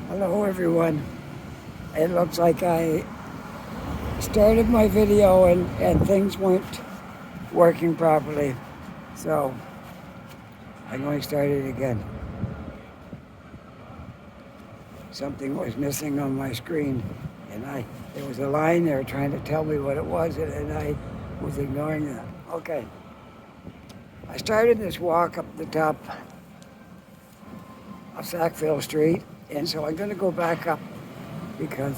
Hello everyone. It looks like I started my video and things weren't working properly. So I'm going to start it again. Something was missing on my screen and there was a line there trying to tell me what it was and I was ignoring that. Okay. I started this walk up the top of Sackville Street, and so I'm going to go back up because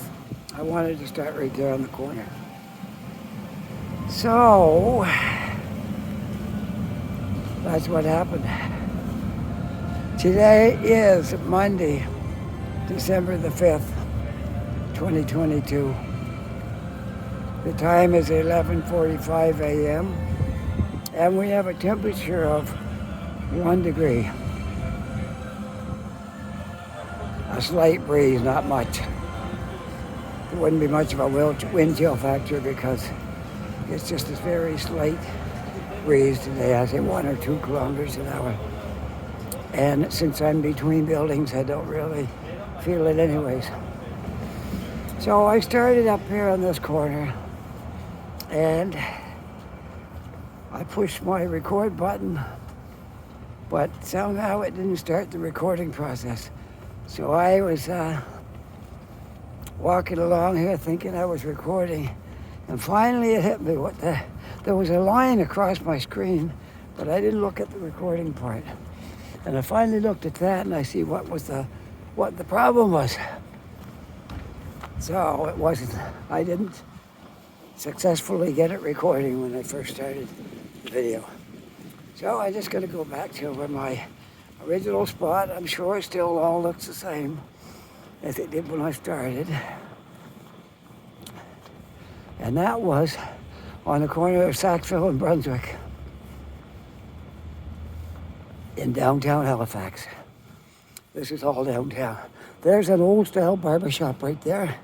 I wanted to start right there on the corner. So that's what happened. Today is Monday, December the 5th, 2022. The time is 11:45 a.m. and we have a temperature of 1 degree. A slight breeze, not much. There wouldn't be much of a wind chill factor because it's just a very slight breeze today. I say 1 or 2 kilometers an hour. And since I'm between buildings, I don't really feel it anyways. So I started up here on this corner and I pushed my record button, but somehow it didn't start the recording process. So I was walking along here thinking I was recording, and finally it hit me. There was a line across my screen, but I didn't look at the recording part. And I finally looked at that and I see what the problem was. So it wasn't, I didn't successfully get it recording when I first started the video. So I'm just going to go back to where my original spot. I'm sure it still all looks the same as it did when I started. And that was on the corner of Sackville and Brunswick in downtown Halifax. This is all downtown. There's an old style barbershop right there.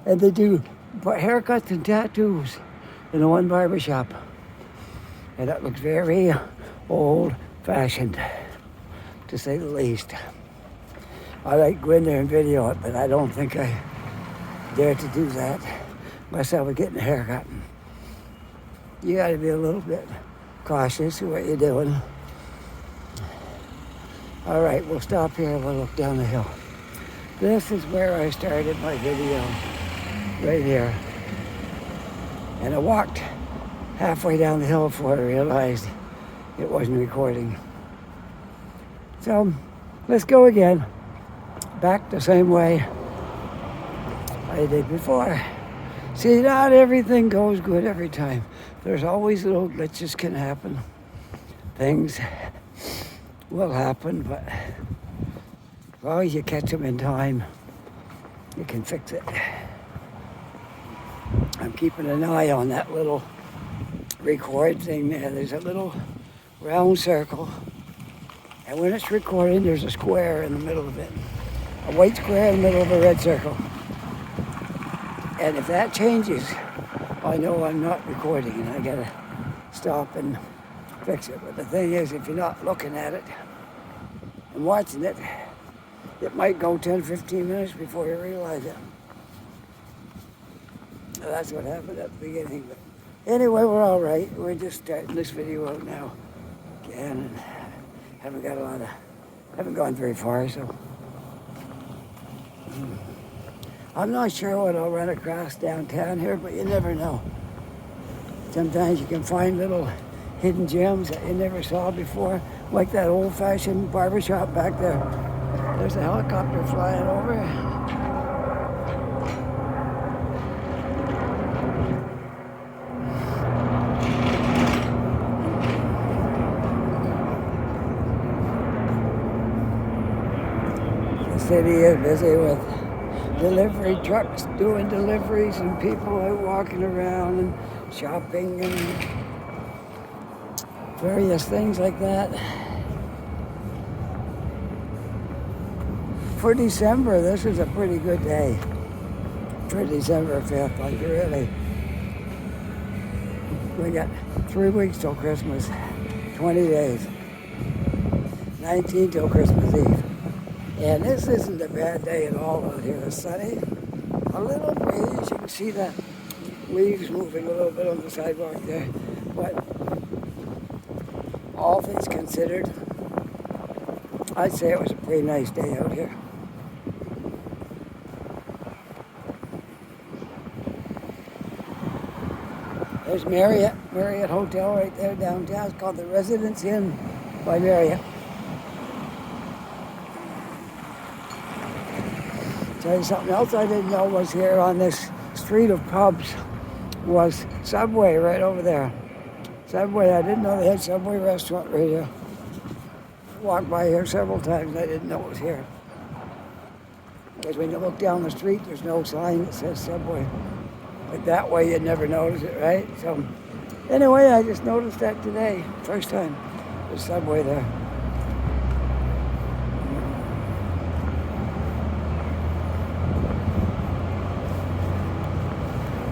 And they do haircuts and tattoos in the one barbershop. And that looks very old fashioned, to say the least. I like to go in there and video it, but I don't think I dare to do that unless I was getting a haircut. You got to be a little bit cautious of what you're doing. All right, we'll stop here and we'll look down the hill. This is where I started my video, right here. And I walked halfway down the hill before I realized it wasn't recording. So let's go again, back the same way I did before. See, not everything goes good every time. There's always little glitches can happen. Things will happen, but as long as you catch them in time, you can fix it. I'm keeping an eye on that little record thing there. There's a little round circle. And when it's recording, there's a square in the middle of it. A white square in the middle of a red circle. And if that changes, I know I'm not recording and I gotta stop and fix it. But the thing is, if you're not looking at it and watching it, it might go 10, 15 minutes before you realize it. So that's what happened at the beginning. But anyway, we're all right. We're just starting this video out now again. And haven't gone very far, so. I'm not sure what I'll run across downtown here, but you never know. Sometimes you can find little hidden gems that you never saw before, like that old-fashioned barbershop back there. There's a helicopter flying over. The city is busy with delivery trucks doing deliveries and people out walking around and shopping and various things like that. For December, this is a pretty good day. For December 5th, like really. We got 3 weeks till Christmas, 20 days, 19 till Christmas Eve. And this isn't a bad day at all out here. It's sunny, a little breeze. You can see the leaves moving a little bit on the sidewalk there. But all things considered, I'd say it was a pretty nice day out here. There's Marriott Hotel right there downtown. It's called the Residence Inn by Marriott. Tell you something else I didn't know was here on this street of pubs was Subway right over there. Subway, I didn't know they had Subway restaurant right here. Walked by here several times and I didn't know it was here. Because when you look down the street, there's no sign that says Subway. But that way you'd never notice it, right? So anyway, I just noticed that today. First time there's Subway there.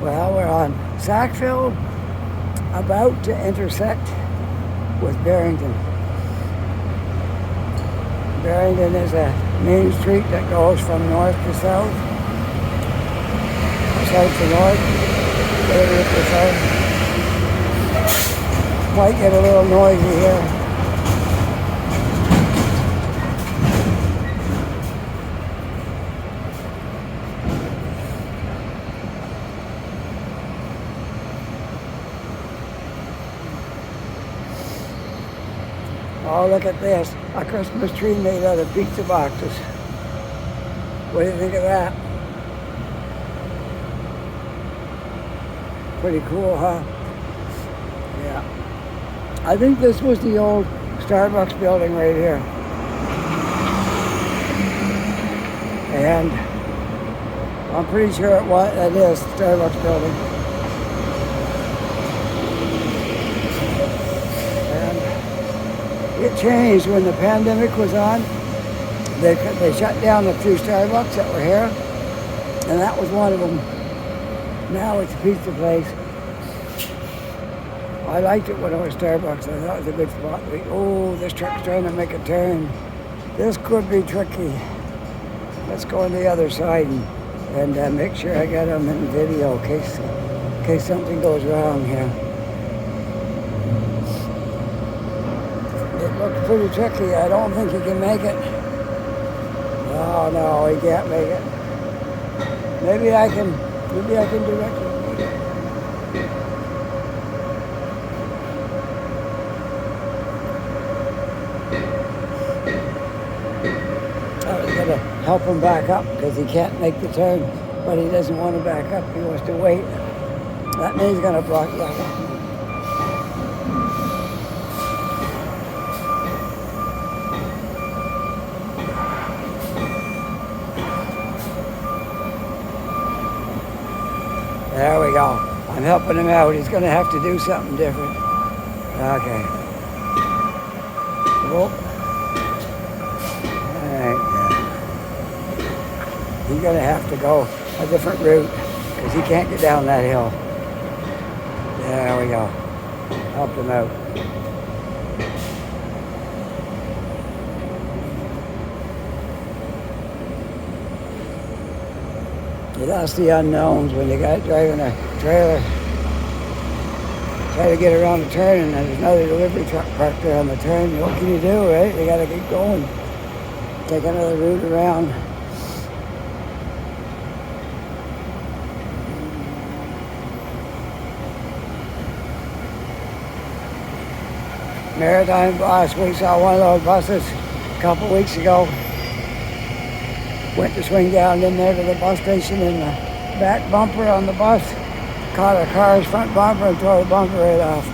Well, we're on Sackville, about to intersect with Barrington. Barrington is a main street that goes from north to south, south to north, area to south. Might get a little noisy here. Oh, look at this. A Christmas tree made out of pizza boxes. What do you think of that? Pretty cool, huh? Yeah. I think this was the old Starbucks building right here. And I'm pretty sure it is Starbucks building. It changed when the pandemic was on. They shut down a few Starbucks that were here, and that was one of them. Now it's a pizza place. I liked it when it was Starbucks. I thought it was a good spot. Oh, this truck's trying to make a turn. This could be tricky. Let's go on the other side and make sure I got them in video in case something goes wrong here. It looks pretty tricky. I don't think he can make it. Oh no, he can't make it. Maybe I can direct him. I was gonna help him back up because he can't make the turn, but he doesn't want to back up. He wants to wait. That means he's gonna block back up. There we go. I'm helping him out. He's going to have to do something different. Okay. Whoop. All right. He's going to have to go a different route because he can't get down that hill. There we go. Helped him out. That's the unknowns when you got driving a trailer. Try to get around the turn and there's another delivery truck parked there on the turn. What can you do, right? You gotta keep going. Take another route around. Maritime bus. We saw one of those buses a couple weeks ago. Went to swing down in there to the bus station and the back bumper on the bus caught a car's front bumper and tore the bumper right off.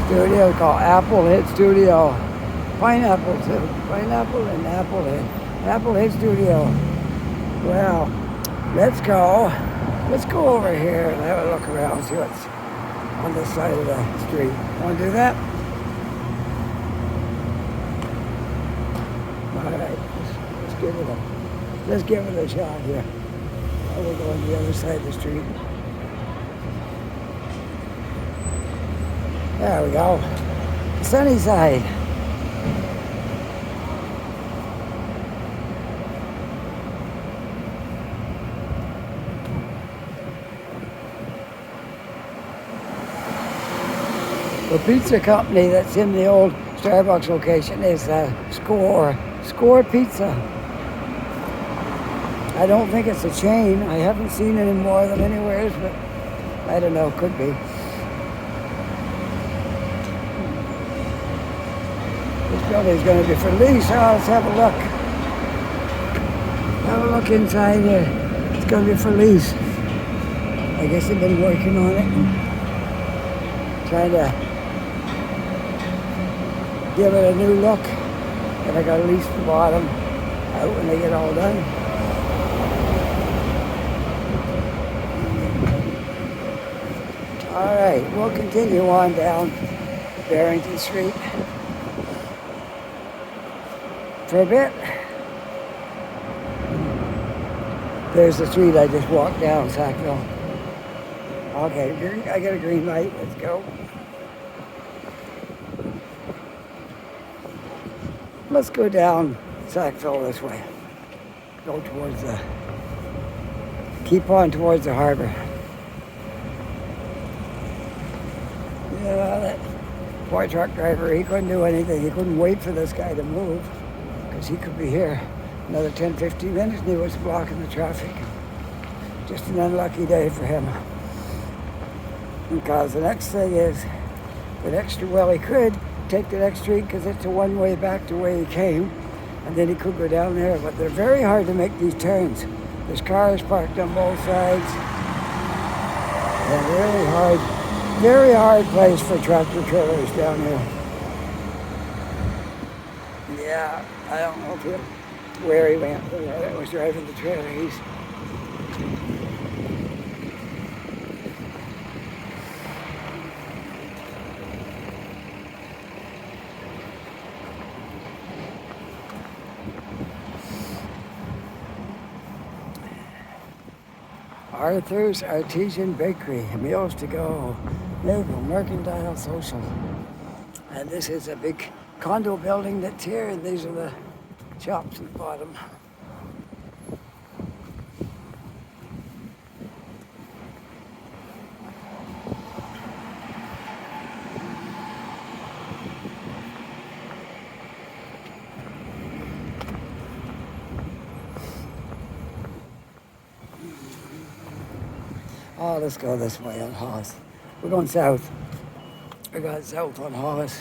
Studio called Applehead Studio. Pineapple too. Pineapple and Applehead. Applehead Studio. Well, let's go. Let's go over here and have a look around, see what's on this side of the street. Want to do that? let's give it a shot here. We'll go on the other side of the street. There we go. Sunny side. The pizza company that's in the old Starbucks location is Score Pizza. I don't think it's a chain. I haven't seen any more of them anywhere, but I don't know, could be. This building's going to be for lease. Oh, let's have a look. Have a look inside here. It's going to be for lease. I guess they've been working on it and trying to give it a new look. And I got to lease the bottom out when they get all done. All right, we'll continue on down Barrington Street for a bit. There's the street I just walked down, Sackville. Okay, I got a green light. Let's go. Let's go down Sackville this way. Go towards keep on towards the harbor. Yeah, that poor truck driver, he couldn't do anything. He couldn't wait for this guy to move because he could be here another 10, 15 minutes and he was blocking the traffic. Just an unlucky day for him. Because the next thing is, he could take the next street because it's a one-way back to where he came, and then he could go down there, but they're very hard to make these turns. There's cars parked on both sides, and very hard place for tractor trailers down here. Yeah, I don't know where he went. The guy that was driving the trailer, he's Arthur's Artesian Bakery, meals to go, Naval Mercantile Social. And this is a big condo building that's here, and these are the shops at the bottom. Oh, let's go this way on Hollis. We're going south. We're going south on Hollis.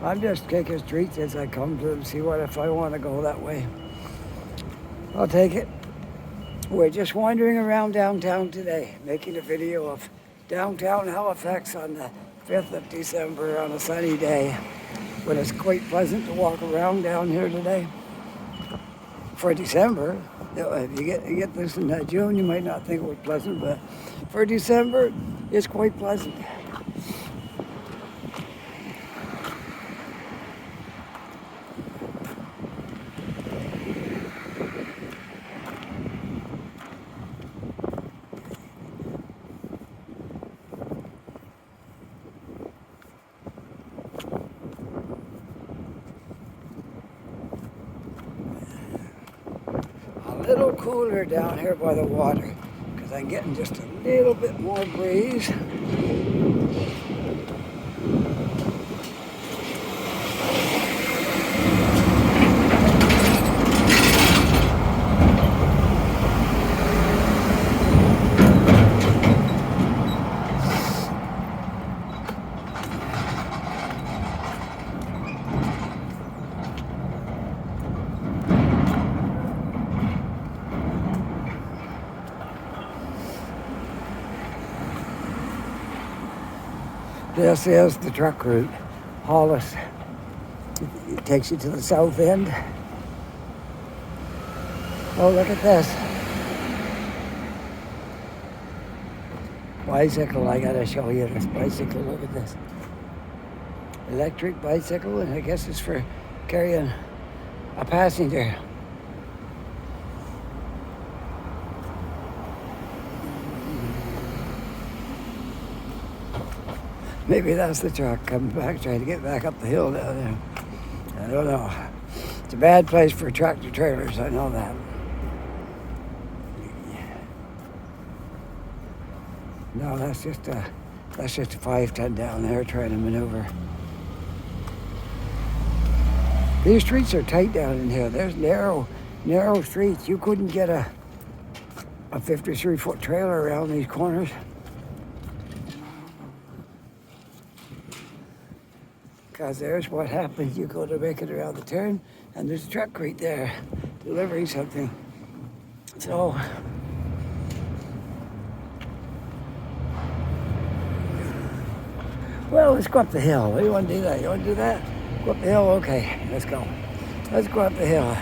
I'm just taking streets as I come to them, see if I want to go that way. I'll take it. We're just wandering around downtown today, making a video of downtown Halifax on the 5th of December on a sunny day, when it's quite pleasant to walk around down here today. For December, if you get this in June, you might not think it was pleasant, but for December, it's quite pleasant. A little cooler down here by the water because I'm getting just a little bit more breeze. This is the truck route, Hollis. It takes you to the south end. Oh, look at this. Bicycle, I gotta show you this bicycle, look at this. Electric bicycle, and I guess it's for carrying a passenger. Maybe that's the truck coming back, trying to get back up the hill down there. I don't know. It's a bad place for tractor trailers, I know that. No, that's just a 5-ton down there trying to maneuver. These streets are tight down in here. There's narrow streets. You couldn't get a 53-foot trailer around these corners. Because there's what happens. You go to make it around the turn, and there's a truck right there delivering something. So, well, let's go up the hill. What do you want to do that? You want to do that? Go up the hill? Okay, let's go. Let's go up the hill.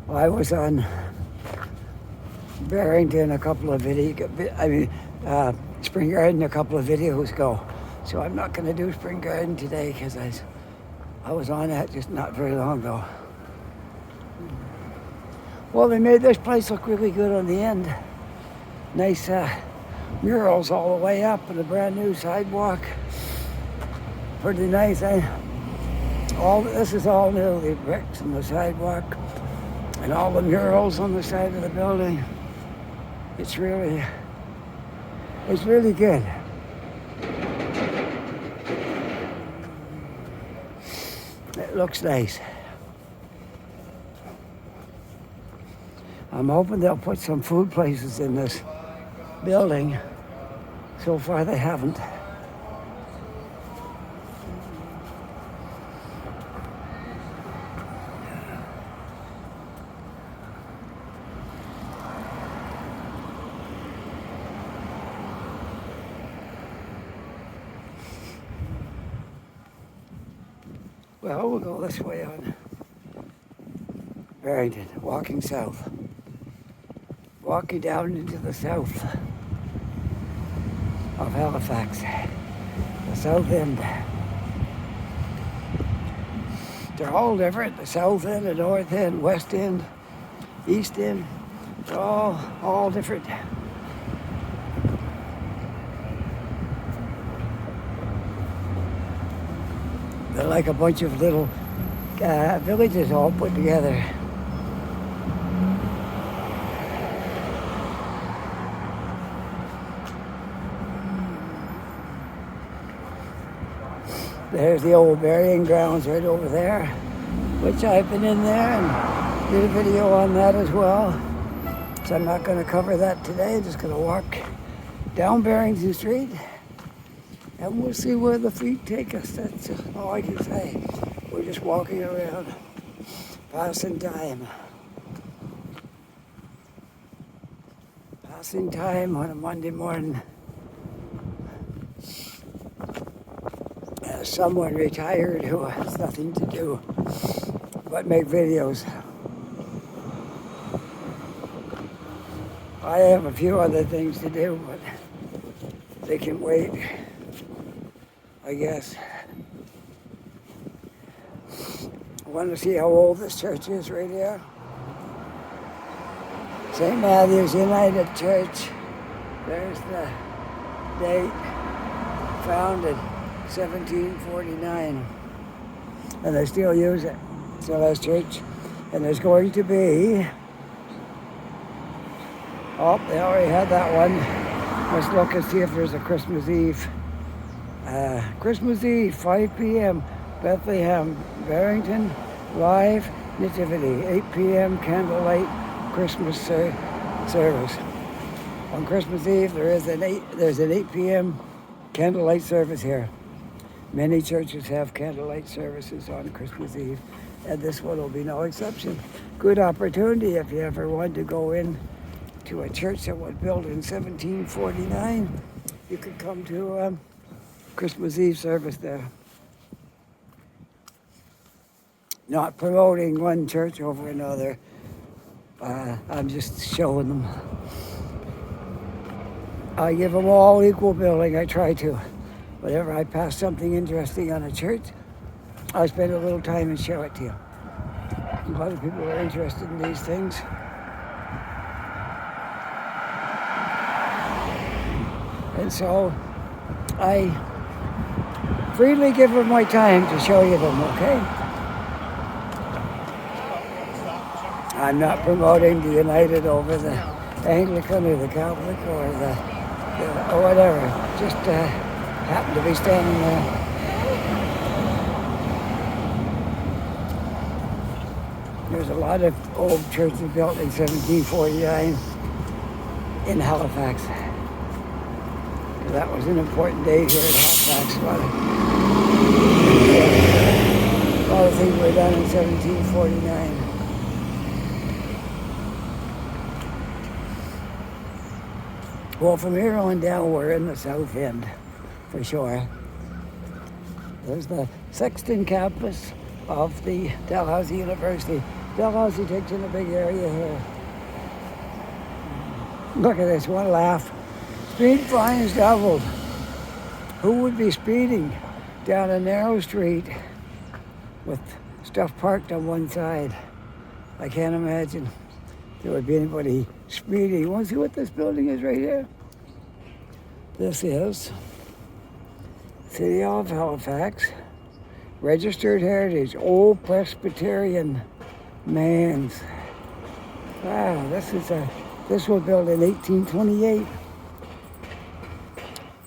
I was on Barrington a couple of Spring Garden a couple of videos ago. So I'm not going to do Spring Garden today because I was on that just not very long ago. Well, they made this place look really good on the end. Nice murals all the way up and a brand new sidewalk. Pretty nice, eh? This is all new, the bricks and the sidewalk. And all the murals on the side of the building. It's really good. It looks nice. I'm hoping they'll put some food places in this building. So far they haven't. Well, we'll go this way on Barrington, walking south. Walking down into the south of Halifax, the south end. They're all different, the south end, the north end, west end, east end. They're all different. They're like a bunch of little villages all put together. There's the old burying grounds right over there, which I've been in there and did a video on that as well. So I'm not going to cover that today. I'm just going to walk down Barrington Street. And we'll see where the feet take us. That's all I can say. We're just walking around, passing time. Passing time on a Monday morning. As someone retired who has nothing to do but make videos. I have a few other things to do, but they can wait. I guess. I want to see how old this church is right here. St. Matthew's United Church. There's the date. Founded 1749. And they still use it. So that's church. And there's going to be... Oh, they already had that one. Let's look and see if there's a Christmas Eve. Christmas Eve, 5 p.m., Bethlehem, Barrington, live nativity, 8 p.m. candlelight Christmas service. On Christmas Eve, there's an 8 p.m. candlelight service here. Many churches have candlelight services on Christmas Eve. and this one will be no exception. Good opportunity if you ever want to go in to a church that was built in 1749. You could come to Christmas Eve service there. Not promoting one church over another. I'm just showing them. I give them all equal billing. I try to. Whenever I pass something interesting on a church, I spend a little time and show it to you. A lot of people are interested in these things. And so I freely give them my time to show you them, okay? I'm not promoting the United over the Anglican or the Catholic or or whatever. Just happen to be standing there. There's a lot of old churches built in 1749 in Halifax. That was an important day here in Halifax. A lot of things were done in 1749. Well, from here on down, we're in the south end, for sure. There's the Sexton campus of the Dalhousie University. Dalhousie takes in a big area here. Look at this, one laugh. Speed fines doubled. Who would be speeding down a narrow street with stuff parked on one side? I can't imagine there would be anybody speeding. You want to see what this building is right here? This is City of Halifax, Registered Heritage, Old Presbyterian Manse. Wow, this was built in 1828.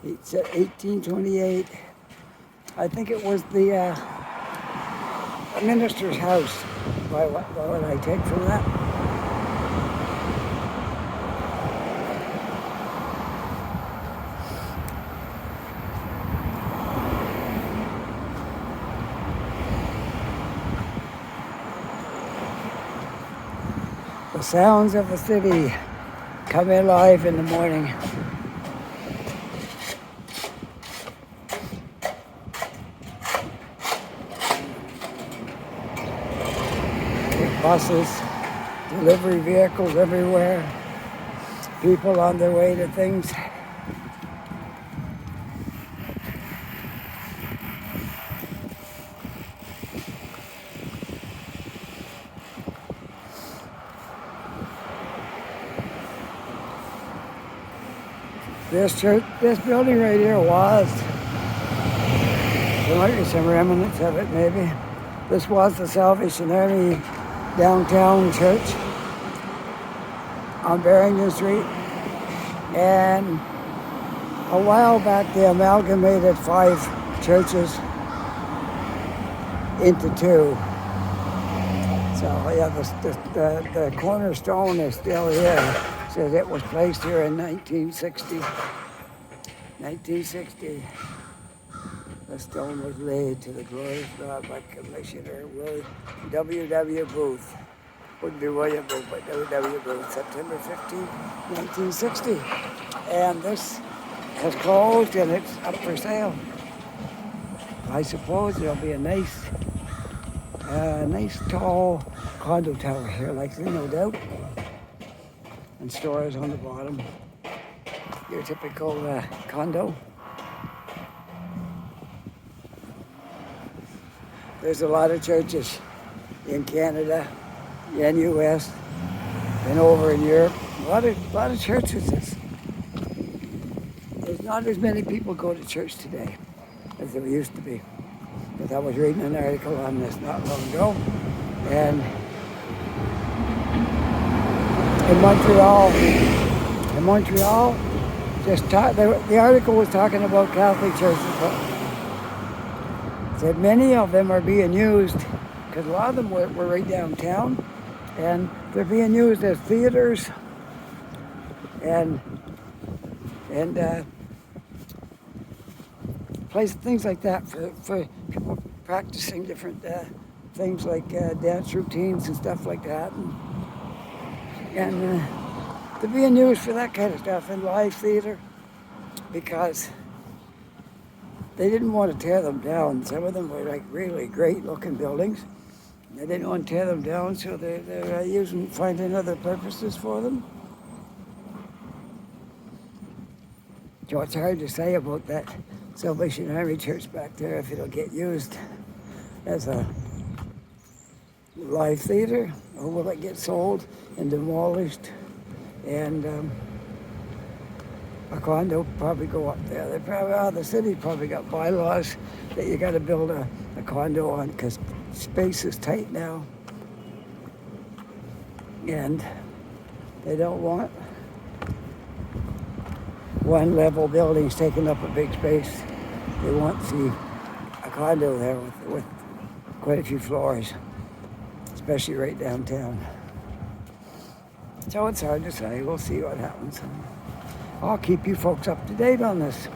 It's 1828. I think it was the minister's house. What I take from that? The sounds of the city come alive in the morning. Buses, delivery vehicles everywhere, people on their way to things. This building right here was, there might be some remnants of it maybe. This was the Salvation Army downtown church on Barrington Street, and a while back they amalgamated 5 churches into 2. So yeah, the cornerstone is still here. Says it was placed here in 1960. 1960. The stone was laid to the glory of God by Commissioner W.W. Booth. Wouldn't be William Booth, but W.W. Booth, September 15, 1960. And this has closed and it's up for sale. I suppose there'll be a nice tall condo tower here, likely, no doubt. And stores on the bottom. Your typical condo. There's a lot of churches in Canada, in U.S., and over in Europe. A lot of churches. There's not as many people go to church today as there used to be. But I was reading an article on this not long ago, and in Montreal, the article was talking about Catholic churches, but said many of them are being used, because a lot of them were right downtown, and they're being used as theaters and things like that for people practicing different things like dance routines and stuff like that. And they're being used for that kind of stuff in live theater because they didn't want to tear them down. Some of them were like really great looking buildings. They didn't want to tear them down, so they're finding other purposes for them. So it's hard to say about that Salvation Army Church back there if it'll get used as a live theater, or will it get sold and demolished, and a condo probably go up there. The city probably got bylaws that you got to build a condo on because space is tight now, and they don't want one level buildings taking up a big space. They want to see a condo there with quite a few floors, especially right downtown. So it's hard to say. We'll see what happens. I'll keep you folks up to date on this.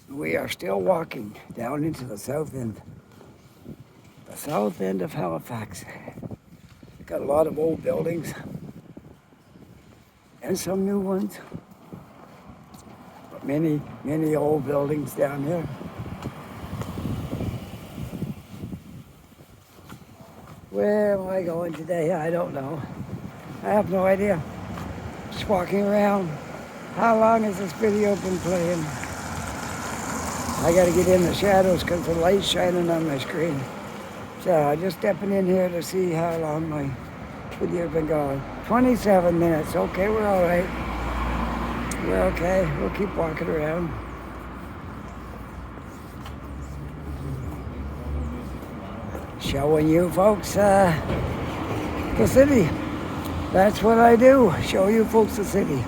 We are still walking down into the south end of Halifax. Got a lot of old buildings and some new ones, but many old buildings down here. Where am I going today? I don't know. I have no idea. Just walking around. How long has this video been playing? I got to get in the shadows because the light's shining on my screen. So I'm just stepping in here to see how long my video's been going. 27 minutes. Okay, we're all right. We're okay. We'll keep walking around. Showing you folks the city. That's what I do. Show you folks the city.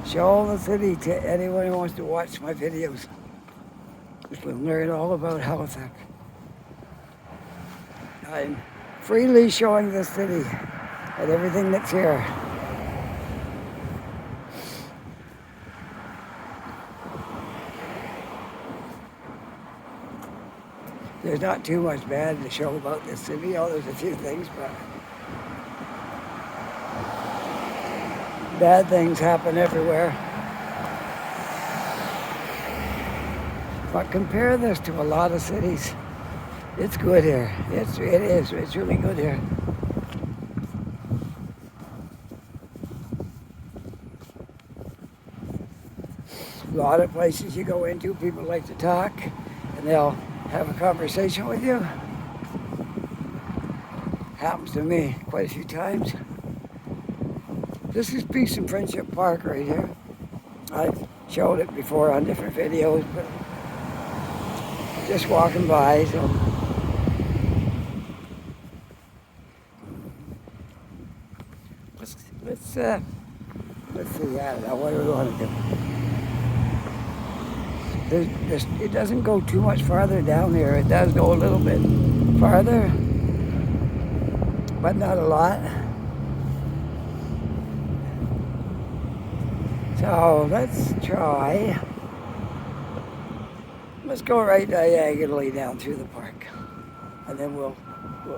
Show the city to anyone who wants to watch my videos. We'll learn all about Halifax. I'm freely showing the city and everything that's here. There's not too much bad to show about this city. Oh, there's a few things, but bad things happen everywhere. But compare this to a lot of cities. It's good here. It is. It's really good here. A lot of places you go into, people like to talk, and they'll have a conversation with you. Happens to me quite a few times. This is Peace and Friendship Park right here. I've showed it before on different videos, but just walking by, so let's see. I don't know what do we want to do. It doesn't go too much farther down here. It does go a little bit farther, but not a lot. So let's try. Let's go right diagonally down through the park, and then we'll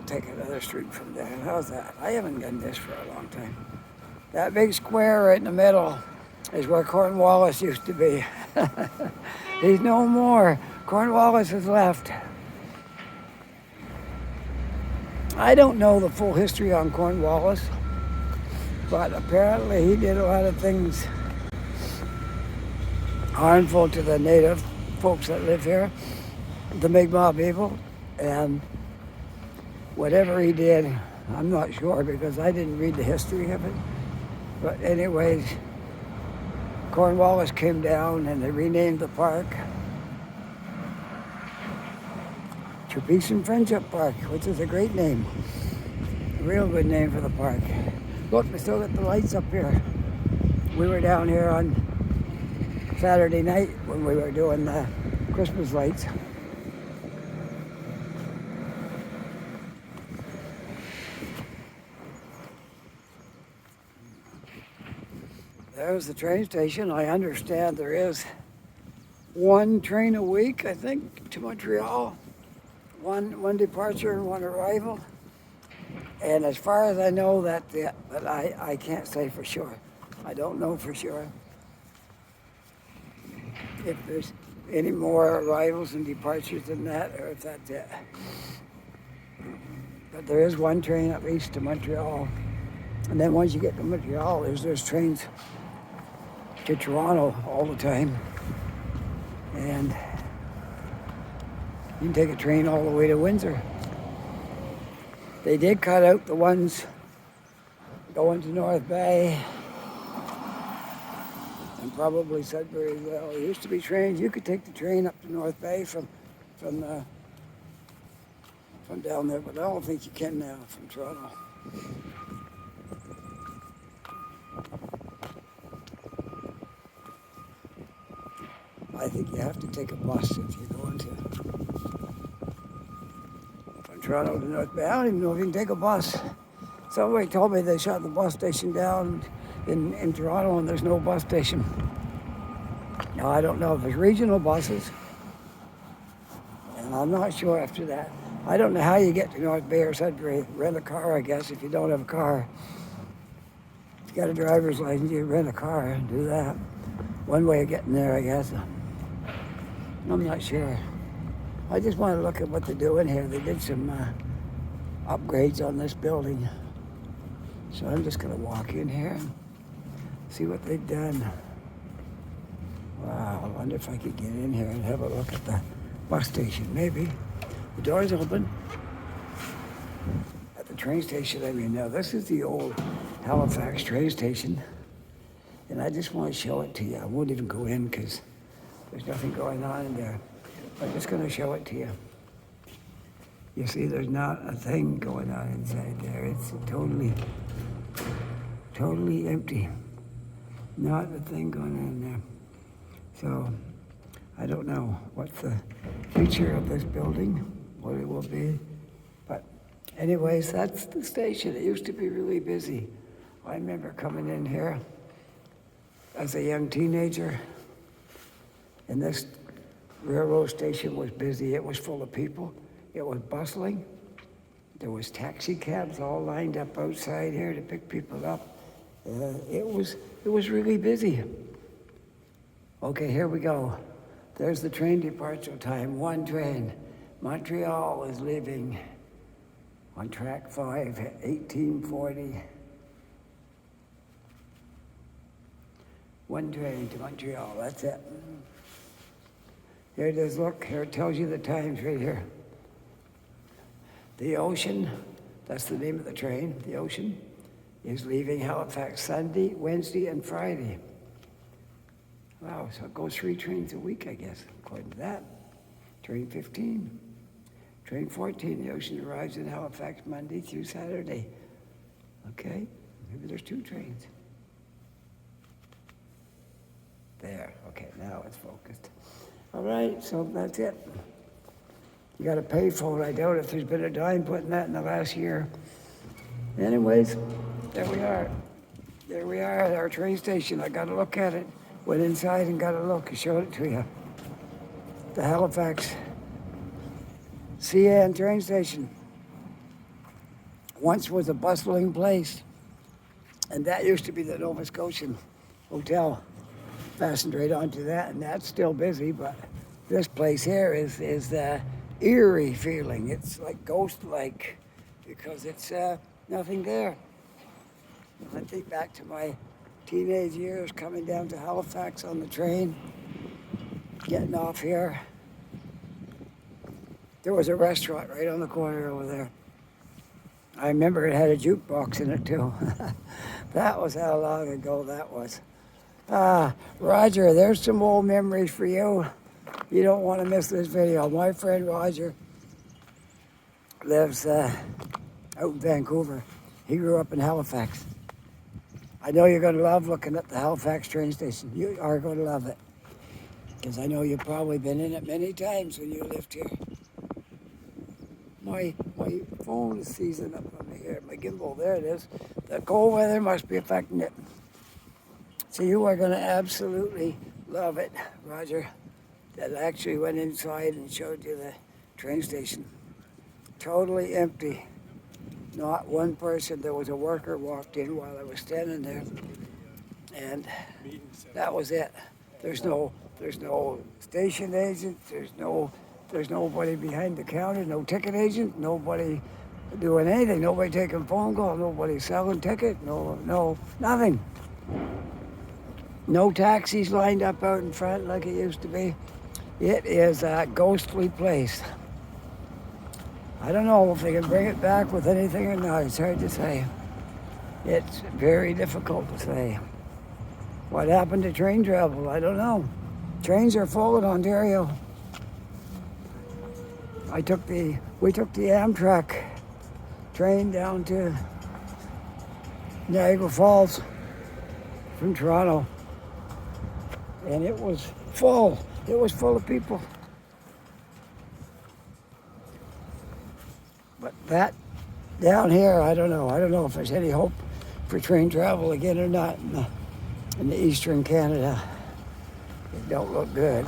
take another street from there. How's that? I haven't done this for a long time. That big square right in the middle is where Cornwallis used to be. He's no more. Cornwallis has left. I don't know the full history on Cornwallis, but apparently he did a lot of things harmful to the native folks that live here, the Mi'kmaq people, and whatever he did, I'm not sure because I didn't read the history of it. But anyways, Cornwallis came down and they renamed the park to Peace and Friendship Park, which is a great name. A real good name for the park. Look, we still got the lights up here. We were down here on Saturday night when we were doing the Christmas lights. There's the train station. I understand there is one train a week, I think, to Montreal. One departure and one arrival. And as far as I know, that's it. But I can't say for sure. I don't know for sure if there's any more arrivals and departures than that, or if that's it. But there is one train at least to Montreal. And then once you get to Montreal, there's trains to Toronto all the time. And you can take a train all the way to Windsor. They did cut out the ones going to North Bay and probably Sudbury as well. There used to be trains. You could take the train up to North Bay from down there, but I don't think you can now from Toronto. I think you have to take a bus if you're going to from Toronto to North Bay. I don't even know if you can take a bus. Somebody told me they shut the bus station down in Toronto and there's no bus station. Now, I don't know if there's regional buses, and I'm not sure after that. I don't know how you get to North Bay or Sudbury. Rent a car, I guess, if you don't have a car. If you got a driver's license, you rent a car and do that. One way of getting there, I guess. I'm not sure. I just want to look at what they're doing here. They did some upgrades on this building. So I'm just going to walk in here and see what they've done. Wow, I wonder if I could get in here and have a look at the bus station. Maybe. The door's open. At the train station, I mean, now this is the old Halifax train station. And I just want to show it to you. I won't even go in because there's nothing going on in there. I'm just going to show it to you. You see, there's not a thing going on inside there. It's totally empty. Not a thing going on in there. So, I don't know what's the future of this building, what it will be. But anyways, that's the station. It used to be really busy. I remember coming in here as a young teenager, and this railroad station was busy. It was full of people. It was bustling. There was taxi cabs all lined up outside here to pick people up. It was really busy. Okay, here we go. There's the train departure time. One train. Montreal is leaving on track 5 at 1840. One train to Montreal, that's it. Here it is, look, here it tells you the times right here. The Ocean, that's the name of the train, the Ocean, is leaving Halifax Sunday, Wednesday, and Friday. Wow, so it goes 3 trains a week, I guess, according to that. Train 15. Train 14, the Ocean arrives in Halifax Monday through Saturday. Okay, maybe there's 2 trains. There, okay, now it's focused. All right, so that's it. You got to pay for it. I doubt if there's been a dime put in that in the last year. Anyways, there we are. There we are at our train station. I got to look at it. Went inside and got a look. I showed it to you. The Halifax CN train station. Once was a bustling place. And that used to be the Nova Scotian Hotel. Fastened right onto that, and that's still busy, but this place here is the eerie feeling. It's like ghost-like because it's nothing there. I think back to my teenage years coming down to Halifax on the train, getting off here. There was a restaurant right on the corner over there. I remember it had a jukebox in it too. That was how long ago that was. Roger, there's some old memories for you. You don't want to miss this video. My friend Roger lives out in Vancouver. He grew up in Halifax. I know you're going to love looking at the Halifax train station. You are going to love it. because I know you've probably been in it many times when you lived here. My phone is seizing up on me here. My gimbal, there it is. The cold weather must be affecting it. So you are going to absolutely love it, Roger. That actually went inside and showed you the train station. Totally empty. Not one person. There was a worker walked in while I was standing there, and that was it. There's no station agent. There's nobody behind the counter. No ticket agent. Nobody doing anything. Nobody taking phone calls. Nobody selling tickets. No, nothing. No taxis lined up out in front like it used to be. It is a ghostly place. I don't know if they can bring it back with anything or not. It's hard to say. It's very difficult to say. What happened to train travel? I don't know. Trains are full in Ontario. We took the Amtrak train down to Niagara Falls from Toronto. And it was full. It was full of people. But that down here, I don't know. I don't know if there's any hope for train travel again or not in the eastern Canada. It don't look good.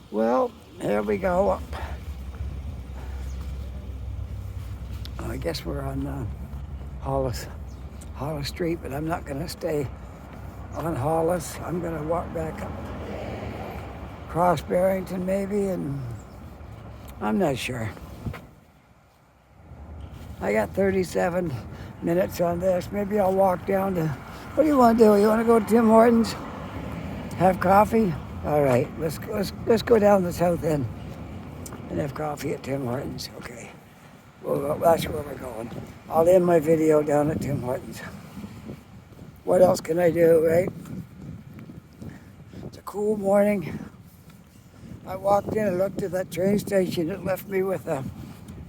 Well, here we go up. I guess we're on Hollis Street, but I'm not going to stay on Hollis. I'm going to walk back up across Barrington maybe, and I'm not sure. I got 37 minutes on this. Maybe I'll walk down to, what do you want to do? You want to go to Tim Hortons? Have coffee? All right, let's go down the south end and have coffee at Tim Hortons. Okay, well, that's where we're going. I'll end my video down at Tim Hortons. What else can I do, right? It's a cool morning. I walked in and looked at that train station. It left me with a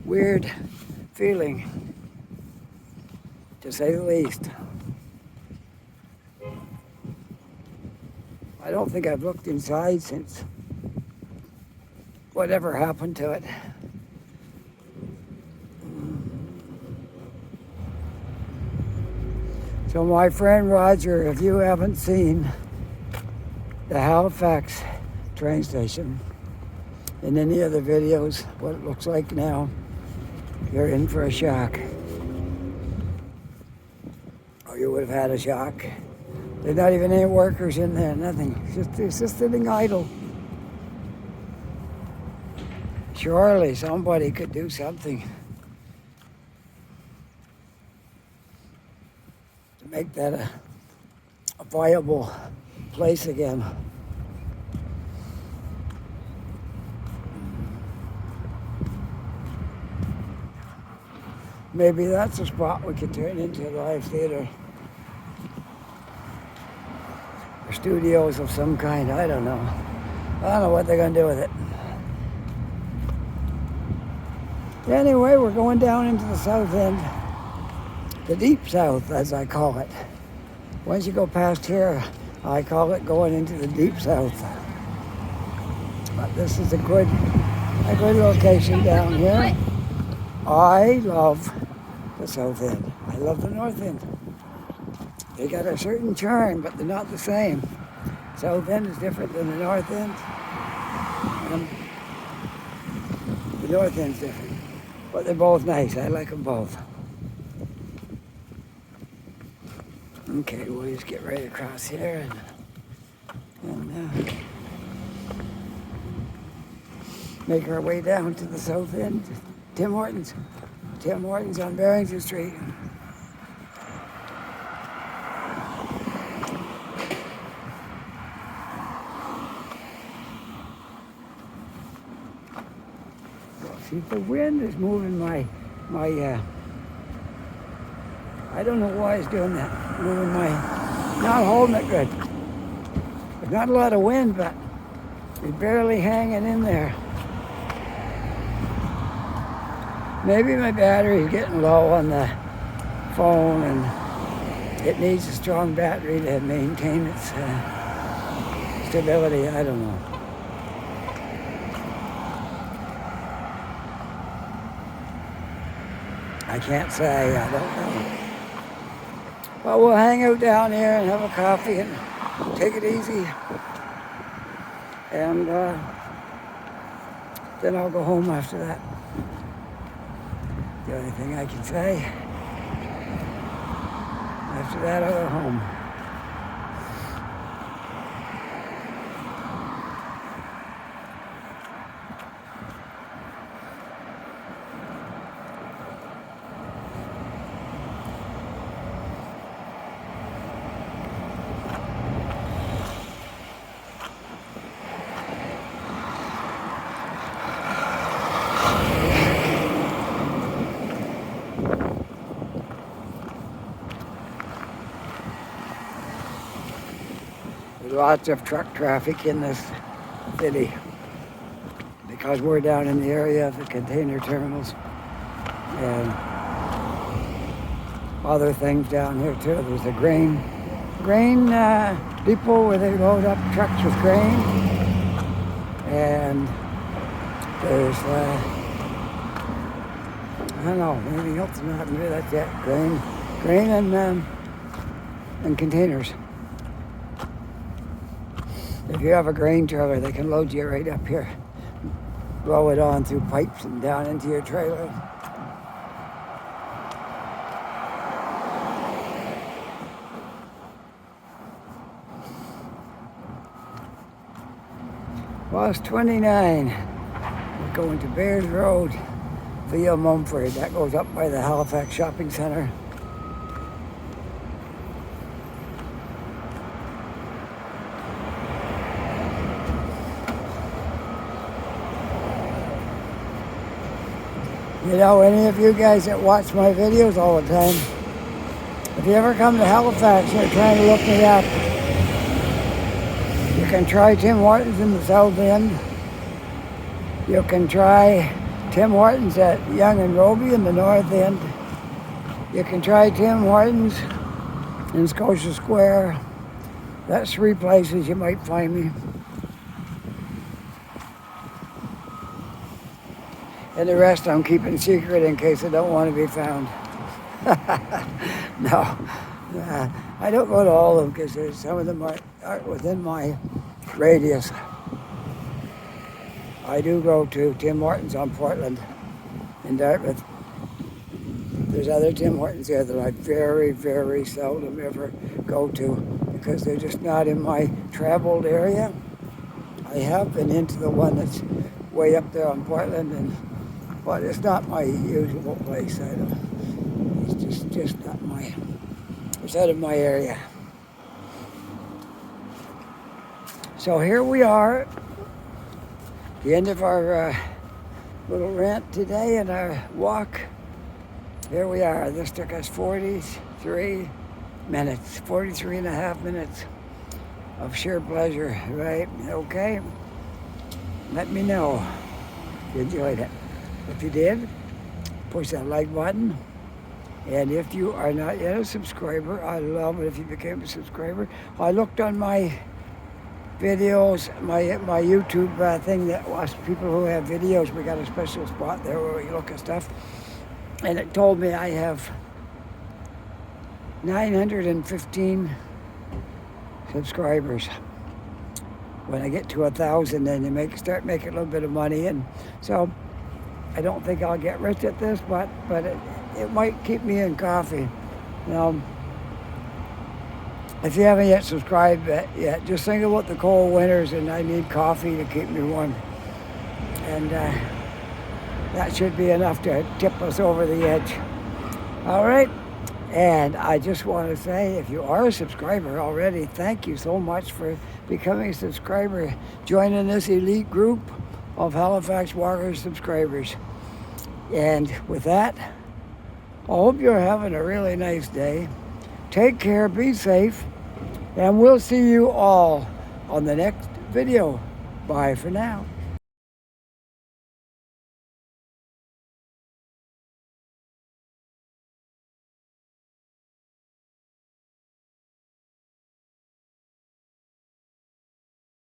weird feeling, to say the least. I don't think I've looked inside since whatever happened to it. So my friend Roger, if you haven't seen the Halifax train station in any other videos, what it looks like now, you're in for a shock. Or you would have had a shock. There's not even any workers in there, nothing. It's just sitting idle. Surely somebody could do something to make that a viable place again. Maybe that's a spot we could turn into a live theater. Or studios of some kind, I don't know. I don't know what they're gonna do with it. Anyway, we're going down into the south end. The deep south, as I call it. Once you go past here, I call it going into the deep south. But this is a good location down here. I love the south end. I love the north end. They got a certain charm, but they're not the same. South end is different than the north end. The north end's different, but they're both nice. I like them both. Okay, we'll just get right across here and make our way down to the south end. Tim Hortons on Barrington Street. See, the wind is moving my I don't know why it's doing that. Moving not holding it good. There's not a lot of wind, but it's barely hanging in there. Maybe my battery's getting low on the phone, and it needs a strong battery to maintain its stability. I don't know. I can't say, I don't know. But we'll hang out down here and have a coffee and take it easy. And then I'll go home after that. The only thing I can say. After that, I'll go home. There's lots of truck traffic in this city because we're down in the area of the container terminals and other things down here too. There's a grain depot where they load up trucks with grain, and there's I don't know, anything else not really. That's it. Grain and containers. If you have a grain trailer, they can load you right up here, blow it on through pipes and down into your trailer. Well, it's 29. We're going to Bears Road via Mumford. That goes up by the Halifax Shopping Centre. You know, any of you guys that watch my videos all the time, if you ever come to Halifax and you're trying to look me up, you can try Tim Hortons in the South End. You can try Tim Hortons at Yonge and Roby in the North End. You can try Tim Hortons in Scotia Square. That's 3 places you might find me. And the rest I'm keeping secret in case I don't want to be found. No, I don't go to all of them because some of them aren't within my radius. I do go to Tim Hortons on Portland in Dartmouth. There's other Tim Hortons there that I very, very seldom ever go to because they're just not in my traveled area. I have been into the one that's way up there on Portland, but it's not my usual place. It's just not it's out of my area. So here we are, the end of our little rant today and our walk. Here we are. This took us 43 minutes, 43 and a half minutes of sheer pleasure, right? Okay. Let me know if you enjoyed it. If you did, push that like button. And if you are not yet a subscriber, I'd love it if you became a subscriber. I looked on my videos, my YouTube thing that was people who have videos. We got a special spot there where we look at stuff. And it told me I have 915 subscribers. When I get to 1,000, then you start making a little bit of money. And so I don't think I'll get rich at this, but it might keep me in coffee. If you haven't yet subscribed yet, just think about the cold winters, and I need coffee to keep me warm. And that should be enough to tip us over the edge. All right. And I just want to say, if you are a subscriber already, thank you so much for becoming a subscriber, joining this elite group of Halifax Walker subscribers. And with that, I hope you're having a really nice day. Take care, be safe, and we'll see you all on the next video. Bye for now.